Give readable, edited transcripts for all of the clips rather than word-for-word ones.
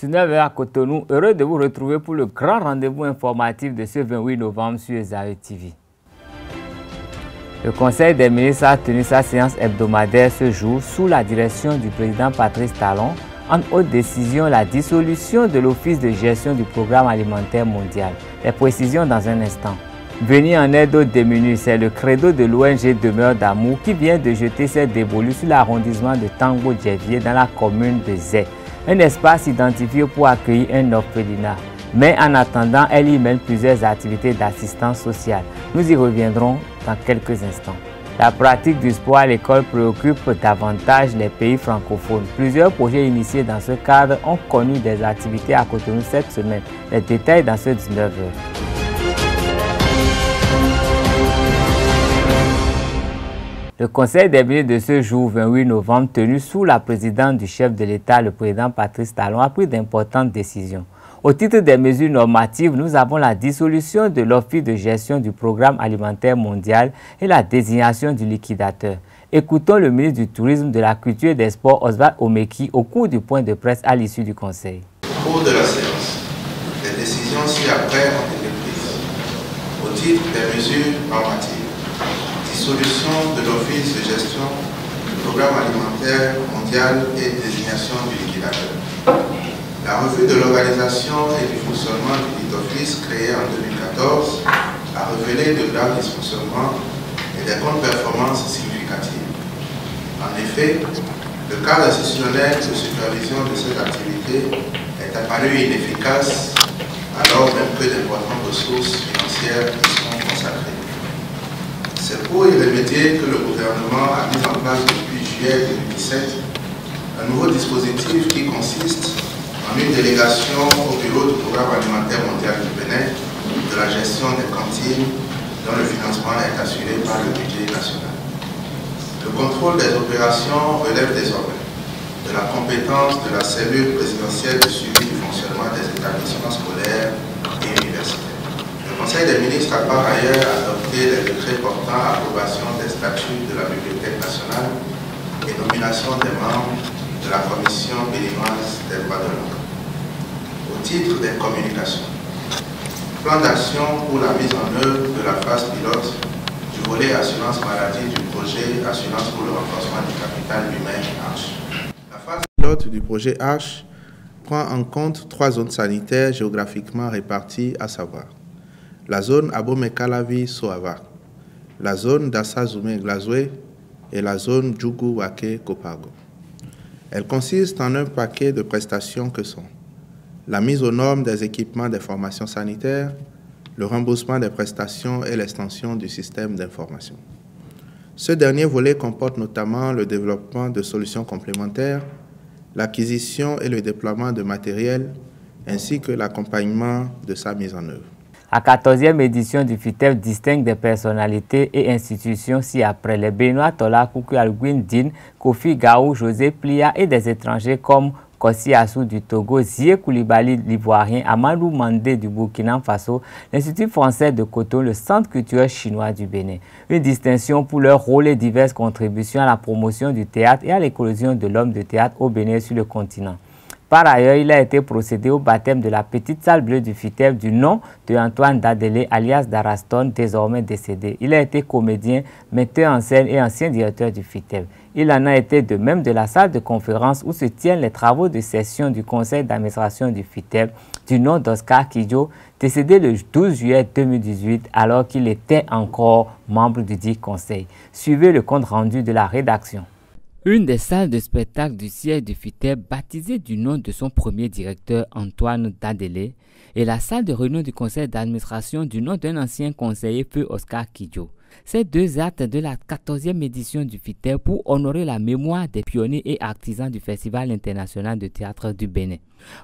19h à Cotonou, heureux de vous retrouver pour le grand rendez-vous informatif de ce 28 novembre sur Zaï TV. Le Conseil des ministres a tenu sa séance hebdomadaire ce jour sous la direction du président Patrice Talon. En haute décision, la dissolution de l'Office de gestion du programme alimentaire mondial. Les précisions dans un instant. Venir en aide aux démunis, c'est le credo de l'ONG Demeure d'amour qui vient de jeter ses dévolus sur l'arrondissement de Tango-Djevier dans la commune de Zé. Un espace identifié pour accueillir un orphelinat. Mais en attendant, elle y mène plusieurs activités d'assistance sociale. Nous y reviendrons dans quelques instants. La pratique du sport à l'école préoccupe davantage les pays francophones. Plusieurs projets initiés dans ce cadre ont connu des activités à Cotonou cette semaine. Les détails dans ce 19h. Le Conseil des ministres de ce jour, 28 novembre, tenu sous la présidence du chef de l'État, le président Patrice Talon, a pris d'importantes décisions. Au titre des mesures normatives, nous avons la dissolution de l'Office de gestion du programme alimentaire mondial et la désignation du liquidateur. Écoutons le ministre du Tourisme, de la Culture et des Sports, Oswald Omeki, au cours du point de presse à l'issue du Conseil. Au cours de la séance, les décisions ci-après ont été prises. Au titre des mesures normatives, dissolution de l'Office de gestion du programme alimentaire mondial et désignation du liquidateur. La revue de l'organisation et du fonctionnement du dit office créé en 2014 a révélé de graves dysfonctionnements et des contre-performances significatives. En effet, le cadre institutionnel de supervision de cette activité est apparu inefficace alors même que d'importantes ressources financières y sont consacrées. C'est pour y remédier que le gouvernement a mis en place depuis juillet 2017 un nouveau dispositif qui consiste en une délégation au bureau du programme alimentaire mondial du Bénin de la gestion des cantines dont le financement est assuré par le budget national. Le contrôle des opérations relève désormais de la compétence de la cellule présidentielle de suivi du fonctionnement des établissements scolaires et universitaires. Le Conseil des ministres a par ailleurs adopté les décrets portant approbation des statuts de la Bibliothèque nationale et nomination des membres de la Commission béninoise des droits de l'homme. Au titre des communications, plan d'action pour la mise en œuvre de la phase pilote du volet assurance maladie du projet Assurance pour le renforcement du capital humain Arche. La phase pilote du projet Arche prend en compte 3 zones sanitaires géographiquement réparties, à savoir la zone Abomey-Calavi-Soava, la zone d'Assa-Zoumé-Glazoué et la zone Djougou-Waké-Kopago. Elle consiste en un paquet de prestations que sont la mise aux normes des équipements des formations sanitaires, le remboursement des prestations et l'extension du système d'information. Ce dernier volet comporte notamment le développement de solutions complémentaires, l'acquisition et le déploiement de matériel, ainsi que l'accompagnement de sa mise en œuvre. La 14e édition du FITEB distingue des personnalités et institutions ci-après. Les Béninois Tola Koukou Alguindine, Kofi Gaou, José Plia et des étrangers comme Kossi Assou du Togo, Zie Koulibaly l'Ivoirien, Amadou Mandé du Burkina Faso, l'Institut français de Cotonou, le Centre culturel chinois du Bénin. Une distinction pour leur rôle et diverses contributions à la promotion du théâtre et à l'éclosion de l'homme de théâtre au Bénin sur le continent. Par ailleurs, il a été procédé au baptême de la petite salle bleue du FITEB du nom de Antoine Dadele, alias Daraston, désormais décédé. Il a été comédien, metteur en scène et ancien directeur du FITEB. Il en a été de même de la salle de conférence où se tiennent les travaux de session du conseil d'administration du FITEB du nom d'Oscar Kidjo, décédé le 12 juillet 2018 alors qu'il était encore membre du dit conseil. Suivez le compte rendu de la rédaction. Une des salles de spectacle du siège du FITEB, baptisée du nom de son premier directeur Antoine Dadele, et la salle de réunion du conseil d'administration du nom d'un ancien conseiller feu Oscar Kidjo. Ces 2 actes de la 14e édition du FITEB pour honorer la mémoire des pionniers et artisans du Festival international de théâtre du Bénin.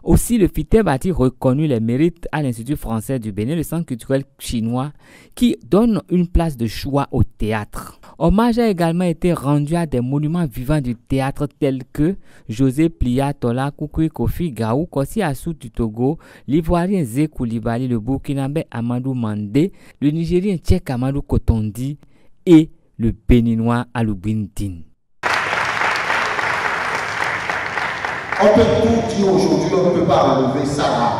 Aussi, le FITEB a-t-il reconnu les mérites à l'Institut français du Bénin, le centre culturel chinois, qui donne une place de choix au théâtre. Hommage a également été rendu à des monuments vivants du théâtre tels que José Plia, Tola Koukou, Kofi Gaou, Kossi Assou du Togo, l'Ivoirien Zie Koulibaly, le Burkinabé Amadou Mandé, le Nigérien Tchèque Amadou Kotondi et le Béninois Aloubine Dine. On peut tout dire aujourd'hui, on ne peut pas enlever ça là.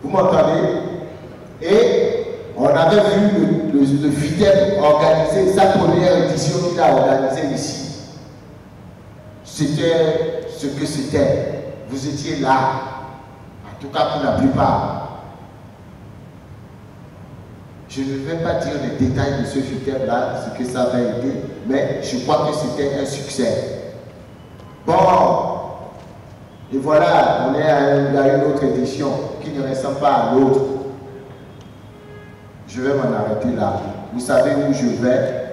Vous m'entendez? Et on avait vu le FITEB organiser sa première édition qu'il a organisée ici. C'était ce que c'était. Vous étiez là, en tout cas pour la plupart. Je ne vais pas dire les détails de ce FITEB là, ce que ça avait été, mais je crois que c'était un succès. Bon, et voilà, on est à une autre édition qui ne ressemble pas à l'autre. Je vais m'en arrêter là. Vous savez où je vais.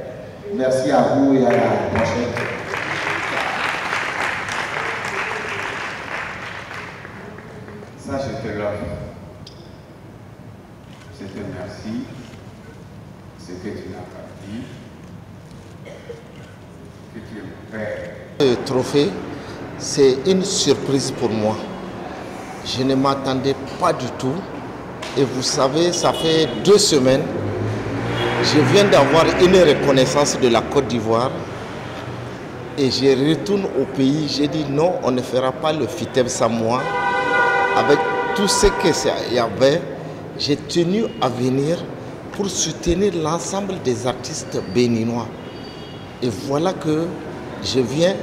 Merci à vous et à la prochaine. Ça, je te l'offre. Je te remercie. Ce que tu n'as pas dit, que tu es mon père. Le trophée, c'est une surprise pour moi. Je ne m'attendais pas du tout. Et vous savez, ça fait 2 semaines, je viens d'avoir une reconnaissance de la Côte d'Ivoire. Et je retourne au pays, j'ai dit non, on ne fera pas le FITEB sans moi. Avec tout ce qu'il y avait, j'ai tenu à venir pour soutenir l'ensemble des artistes béninois. Et voilà que je viens,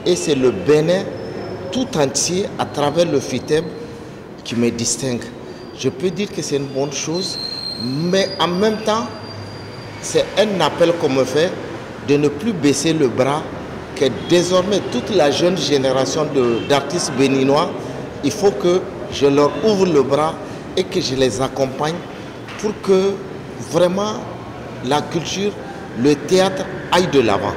et c'est le Bénin tout entier à travers le FITEB qui me distingue. Je peux dire que c'est une bonne chose, mais en même temps, c'est un appel qu'on me fait de ne plus baisser le bras, que désormais toute la jeune génération d'artistes béninois, il faut que je leur ouvre le bras et que je les accompagne pour que vraiment la culture, le théâtre aillent de l'avant.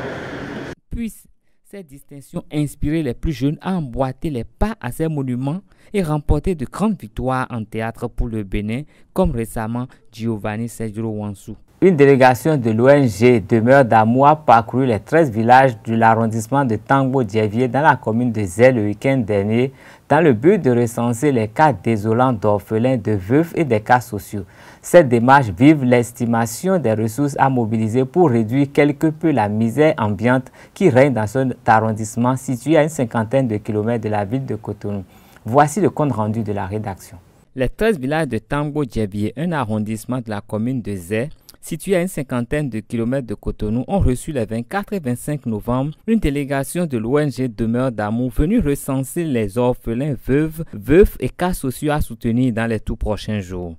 Puisse cette distinction inspirer les plus jeunes à emboîter les pas à ces monuments et remporter de grandes victoires en théâtre pour le Bénin, comme récemment Giovanni Sergio Wansou. Une délégation de l'ONG Demeure d'Amour a parcouru les 13 villages de l'arrondissement de Tango-Dievier dans la commune de Zé le week-end dernier dans le but de recenser les cas désolants d'orphelins, de veufs et des cas sociaux. Cette démarche vise l'estimation des ressources à mobiliser pour réduire quelque peu la misère ambiante qui règne dans cet arrondissement situé à une 50aine de kilomètres de la ville de Cotonou. Voici le compte rendu de la rédaction. Les 13 villages de Tango-Dievier, un arrondissement de la commune de Zé, situé à une 50aine de kilomètres de Cotonou, ont reçu le 24 et 25 novembre une délégation de l'ONG Demeure d'Amour venue recenser les orphelins, veufs et cas sociaux à soutenir dans les tout prochains jours.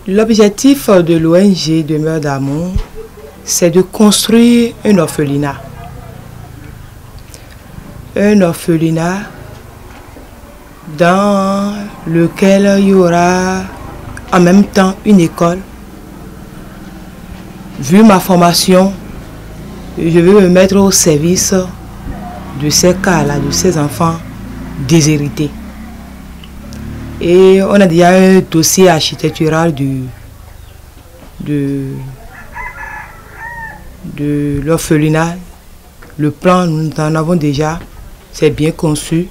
L'objectif de l'ONG Demeure d'Amour, c'est de construire un orphelinat. Un orphelinat dans lequel il y aura en même temps une école. Vu ma formation, je vais me mettre au service de ces cas-là, de ces enfants déshérités. Et on a déjà un dossier architectural de l'orphelinat. Le plan, nous en avons déjà, c'est bien conçu.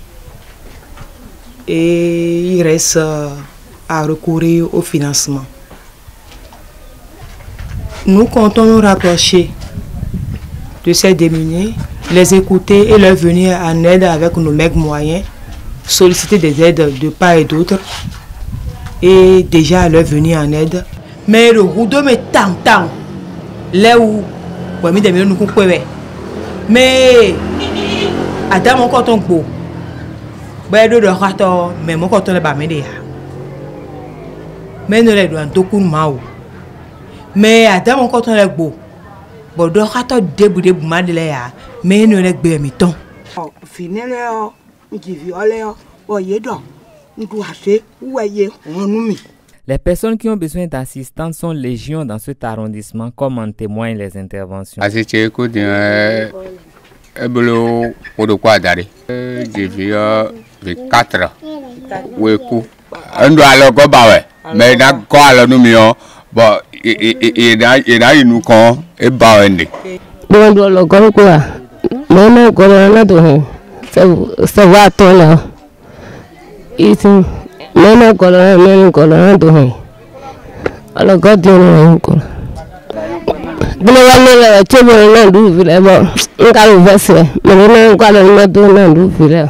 Et il reste à recourir au financement. Nous comptons nous rapprocher de ces démunis, les écouter et leur venir en aide avec nos maigres moyens, solliciter des aides de part et d'autre et déjà leur venir en aide. Mais le roudou me tang là où nous comprenons. Mais Adam mon coton beau. De rato mais mon coton le bamé. Mais ne les doit tout coup mao. Mais Adam mon coton le beau. Bon de rato début de madeleine mais ne les bé mi ton. Fini là, qui viole oye donc. Nous doit assez ouayer on nous. Les personnes qui ont besoin d'assistance sont légion dans cet arrondissement, comme en témoignent les interventions. J'ai vu 4 weku. On doit aller go bawe. Mais na ko ala no mi o. Bon et nous kon e bawendi. Bon do lo go ko a. Mo go na do he. Se wa to la. Itin Mena kola do he. Ala God no ko. Bino wale la chebo na du vile ba. Nka lo vese. Mena ko ala na do na du vile.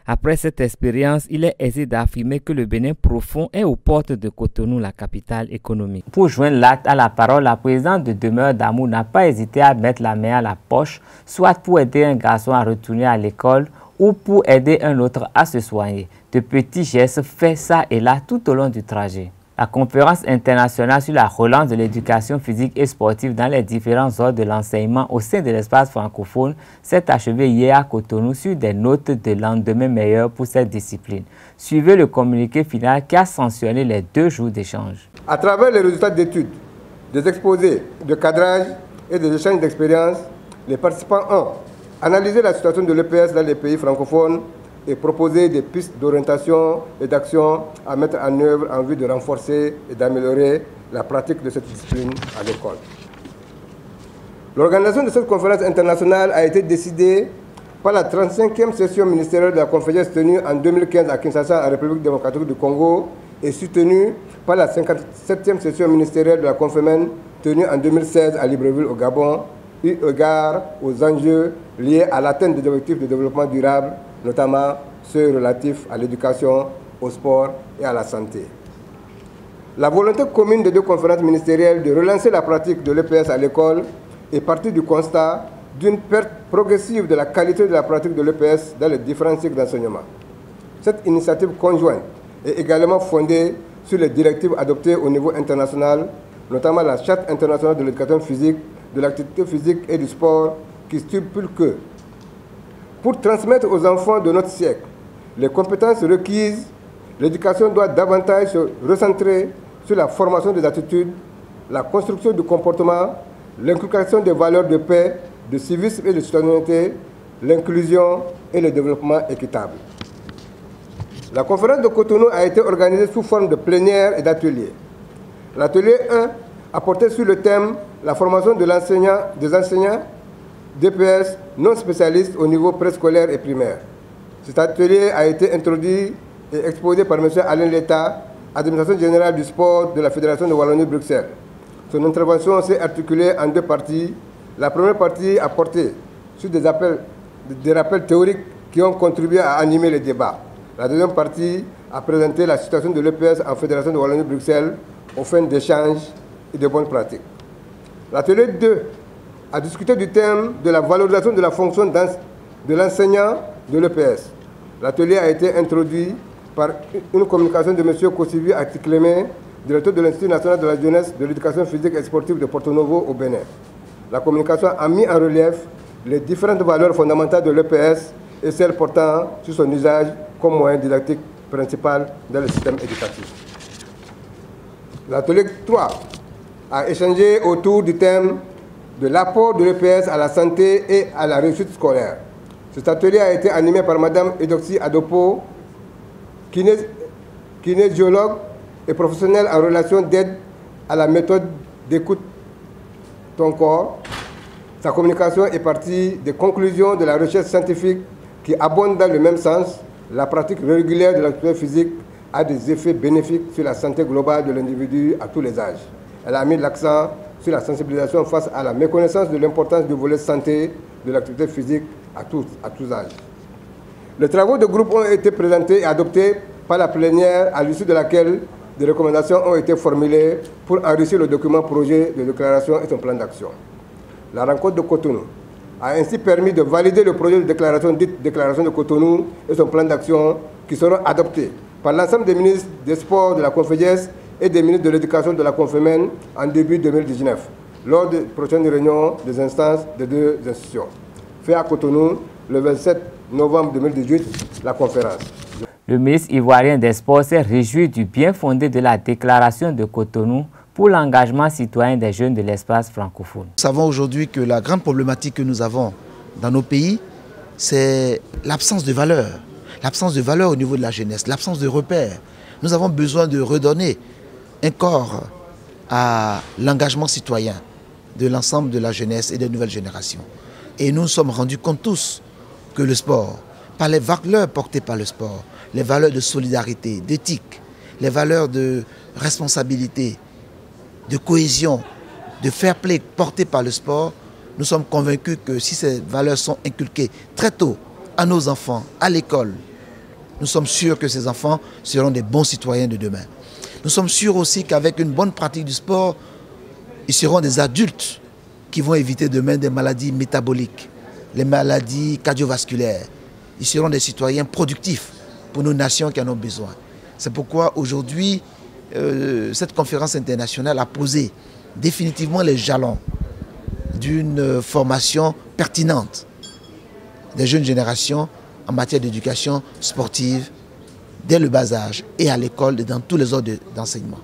Après cette expérience, il est aisé d'affirmer que le Bénin profond est aux portes de Cotonou, la capitale économique. Pour joindre l'acte à la parole, la présidente de Demeure d'Amour n'a pas hésité à mettre la main à la poche, soit pour aider un garçon à retourner à l'école ou pour aider un autre à se soigner. De petits gestes faits ça et là tout au long du trajet. La conférence internationale sur la relance de l'éducation physique et sportive dans les différents ordres de l'enseignement au sein de l'espace francophone s'est achevée hier à Cotonou sur des notes de lendemain meilleur pour cette discipline. Suivez le communiqué final qui a sanctionné les 2 jours d'échange. À travers les résultats d'études, des exposés, de cadrage et des échanges d'expériences, les participants ont analysé la situation de l'EPS dans les pays francophones et proposer des pistes d'orientation et d'action à mettre en œuvre en vue de renforcer et d'améliorer la pratique de cette discipline à l'école. L'organisation de cette conférence internationale a été décidée par la 35e session ministérielle de la conférence tenue en 2015 à Kinshasa, en République démocratique du Congo, et soutenue par la 57e session ministérielle de la conférence tenue en 2016 à Libreville au Gabon, eu égard aux enjeux liés à l'atteinte des objectifs de développement durable, notamment ceux relatifs à l'éducation, au sport et à la santé. La volonté commune des 2 conférences ministérielles de relancer la pratique de l'EPS à l'école est partie du constat d'une perte progressive de la qualité de la pratique de l'EPS dans les différents cycles d'enseignement. Cette initiative conjointe est également fondée sur les directives adoptées au niveau international, notamment la Charte internationale de l'éducation physique, de l'activité physique et du sport, qui stipule que pour transmettre aux enfants de notre siècle les compétences requises, l'éducation doit davantage se recentrer sur la formation des attitudes, la construction du comportement, l'inculcation des valeurs de paix, de civisme et de citoyenneté, l'inclusion et le développement équitable. La conférence de Cotonou a été organisée sous forme de plénière et d'ateliers. L'atelier 1 a porté sur le thème « La formation des enseignants d'EPS non spécialistes au niveau préscolaire et primaire ». Cet atelier a été introduit et exposé par M. Alain Leta, administration générale du sport de la Fédération de Wallonie-Bruxelles. Son intervention s'est articulée en 2 parties. La première partie a porté sur des rappels théoriques qui ont contribué à animer les débats. La deuxième partie a présenté la situation de l'EPS en Fédération de Wallonie-Bruxelles aux fins d'échanges et de bonnes pratiques. L'atelier 2 a discuté du thème de la valorisation de la fonction de l'enseignant de l'EPS. L'atelier a été introduit par une communication de M. Kosivi Atiklemé, directeur de l'Institut national de la jeunesse, de l'éducation physique et sportive de Porto Novo au Bénin. La communication a mis en relief les différentes valeurs fondamentales de l'EPS et celles portant sur son usage comme moyen didactique principal dans le système éducatif. L'atelier 3 a échangé autour du thème de l'apport de l'EPS à la santé et à la réussite scolaire. Cet atelier a été animé par Mme Edoxy Adopo, kinésiologue et professionnelle en relation d'aide à la méthode d'écoute ton corps. Sa communication est partie des conclusions de la recherche scientifique qui abondent dans le même sens. La pratique régulière de l'activité physique a des effets bénéfiques sur la santé globale de l'individu à tous les âges. Elle a mis l'accent sur la sensibilisation face à la méconnaissance de l'importance du volet santé de l'activité physique à tous âges. Les travaux de groupe ont été présentés et adoptés par la plénière, à l'issue de laquelle des recommandations ont été formulées pour enrichir le document projet de déclaration et son plan d'action. La rencontre de Cotonou a ainsi permis de valider le projet de déclaration, dite déclaration de Cotonou, et son plan d'action qui seront adoptés par l'ensemble des ministres des Sports de la Confédération et des ministres de l'Éducation de la Confémen en début 2019, lors des prochaines réunions des instances des 2 institutions. Fait à Cotonou, le 27 novembre 2018, la conférence. Le ministre ivoirien des Sports s'est réjoui du bien fondé de la déclaration de Cotonou pour l'engagement citoyen des jeunes de l'espace francophone. Nous savons aujourd'hui que la grande problématique que nous avons dans nos pays, c'est l'absence de valeur. L'absence de valeur au niveau de la jeunesse, l'absence de repères. Nous avons besoin de redonner un corps à l'engagement citoyen de l'ensemble de la jeunesse et des nouvelles générations. Et nous nous sommes rendus compte tous que le sport, par les valeurs portées par le sport, les valeurs de solidarité, d'éthique, les valeurs de responsabilité, de cohésion, de fair play portées par le sport, nous sommes convaincus que si ces valeurs sont inculquées très tôt à nos enfants, à l'école, nous sommes sûrs que ces enfants seront des bons citoyens de demain. Nous sommes sûrs aussi qu'avec une bonne pratique du sport, ils seront des adultes qui vont éviter demain des maladies métaboliques, les maladies cardiovasculaires. Ils seront des citoyens productifs pour nos nations qui en ont besoin. C'est pourquoi aujourd'hui, cette conférence internationale a posé définitivement les jalons d'une formation pertinente des jeunes générations en matière d'éducation sportive dès le bas âge et à l'école et dans tous les ordres d'enseignement.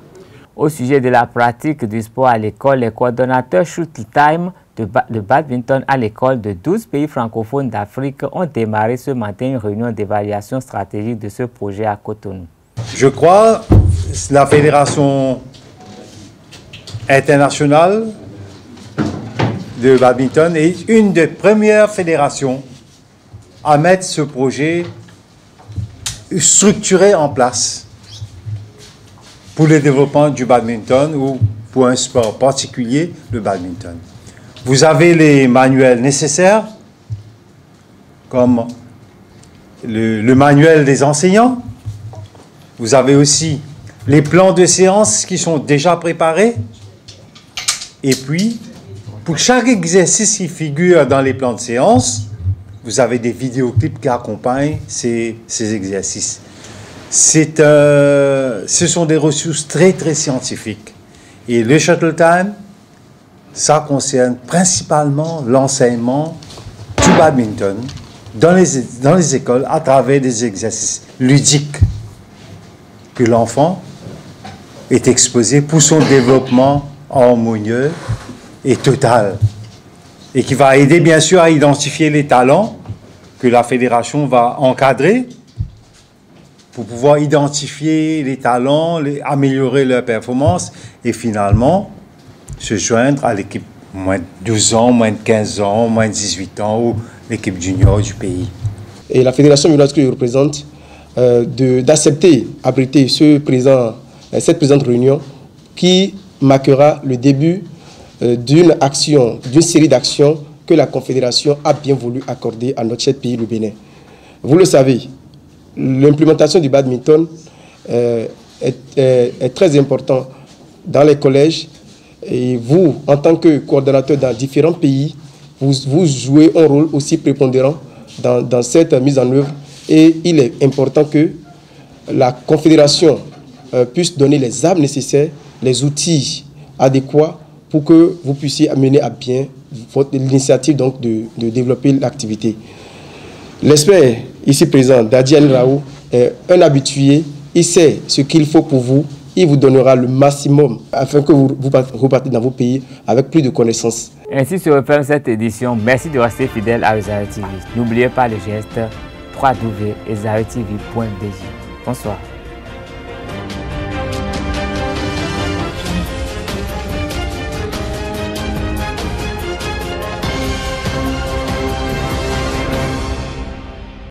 Au sujet de la pratique du sport à l'école, les coordonnateurs Shoot Time de badminton à l'école de 12 pays francophones d'Afrique ont démarré ce matin une réunion d'évaluation stratégique de ce projet à Cotonou. Je crois que la Fédération internationale de badminton est une des premières fédérations à mettre ce projet structuré en place pour le développement du badminton ou pour un sport particulier, le badminton. Vous avez les manuels nécessaires, comme le manuel des enseignants. Vous avez aussi les plans de séance qui sont déjà préparés. Et puis, pour chaque exercice qui figure dans les plans de séance, vous avez des vidéoclips qui accompagnent ces exercices. Ce sont des ressources très, très scientifiques. Et le Shuttle Time, ça concerne principalement l'enseignement du badminton dans les écoles à travers des exercices ludiques que l'enfant est exposé pour son développement harmonieux et total. Et qui va aider bien sûr à identifier les talents que la fédération va encadrer pour pouvoir identifier les talents, améliorer leur performance et finalement se joindre à l'équipe moins de 12 ans, moins de 15 ans, moins de 18 ans ou l'équipe junior du pays. Et la fédération minoise que je représente, d'accepter, abriter cette présente réunion qui marquera le début d'une série d'actions que la Confédération a bien voulu accorder à notre cher pays, le Bénin. Vous le savez, l'implémentation du badminton est très importante dans les collèges et vous, en tant que coordonnateur dans différents pays, vous jouez un rôle aussi prépondérant dans cette mise en œuvre et il est important que la Confédération puisse donner les armes nécessaires, les outils adéquats pour que vous puissiez amener à bien l'initiative donc de développer l'activité. L'expert ici présent, Dadiane Raoult, est un habitué, il sait ce qu'il faut pour vous, il vous donnera le maximum afin que vous repartez dans vos pays avec plus de connaissances. Ainsi se referme cette édition. Merci de rester fidèle à Ezahel TV. N'oubliez pas le geste www.ezahel-tv.bj. Bonsoir.